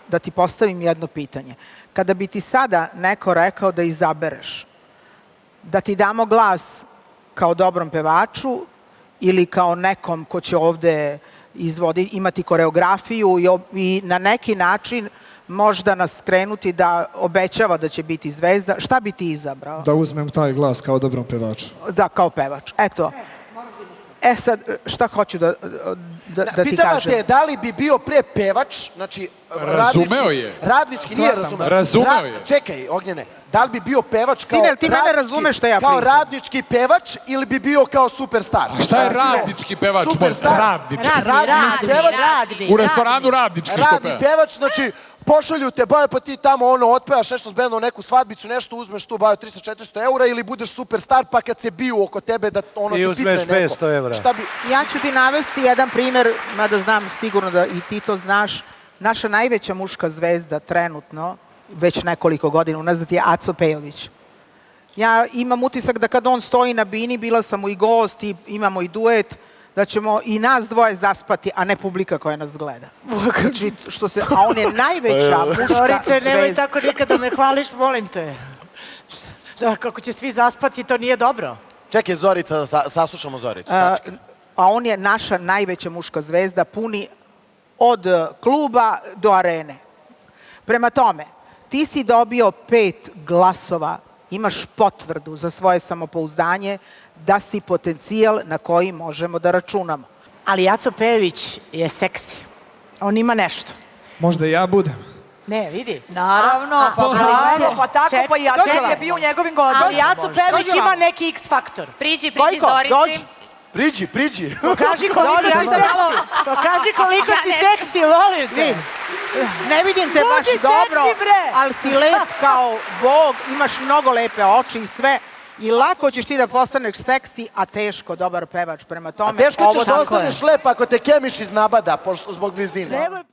da ti postavim jedno pitanje. Kada bi ti sada neko rekao da izabereš, da ti damo glas kao dobrom pevaču ili kao nekom ko će ovde imati koreografiju i na neki način možda nas krenuti da obećava da će biti zvezda, šta bi ti izabrao? Da uzmem taj glas kao dobrom pevaču. Da, kao pevač. Eto. Sad, šta hoću da ti kažem? Pitala te da li bi bio pre pevač, znači... Razumeo je. Radnički, nije razumeo. Razumeo je. Čekaj, Ognjene, da li bi bio pevač kao... Sine, ti mene razumeš šta ja pričam? Kao radnički pevač ili bi bio kao superstar? A šta je radnički pevač? Superstar. Radnički. Radnički pevač. U restoranu radnički što peva. Radni pevač, znači... Pošalju te, baje, pa ti tamo otpevaš nešto zbedno, neku svadbicu, nešto uzmeš tu, baje 300-400 eura ili budeš superstar, pa kad se biju oko tebe da ti pipne neko. I uzmeš 500 eura. Ja ću ti navesti jedan primer, mada znam sigurno da i ti to znaš. Naša najveća muška zvezda trenutno, već nekoliko godina unazad, je Aco Pejović. Ja imam utisak da kad on stoji na bini, bila sam mu i gost i imamo i duet, da ćemo i nas dvoje zaspati, a ne publika koja nas gleda. Znači, a on je najveća muška zvezda. Nemoj tako nikada me hvališ, molim te. Kako će svi zaspati, to nije dobro. Čekaj, Zorica, da saslušamo Zoricu. A on je naša najveća muška zvezda, puni od kluba do arene. Prema tome, ti si dobio 5 glasova, imaš potvrdu za svoje samopouzdanje da si potencijal na koji možemo da računamo. Ali Aco Pejović je seksi. On ima nešto. Možda i ja budem. Ne, vidi. Naravno, pa tako, pa i ja je bio u njegovim godinama. Ali Aco Pejović ima neki X faktor. Priđi Zorici. Priđi. Pokaži koliko si seksi, volim te. Ne vidim te baš dobro, ali si lep kao Bog, imaš mnogo lepe oči i sve. I lako ćeš ti da postaneš seksi, a teško dobar pevač. Prema tome, a teško ćeš da ostaneš lep ako te Kemiš iznabada zbog blizine.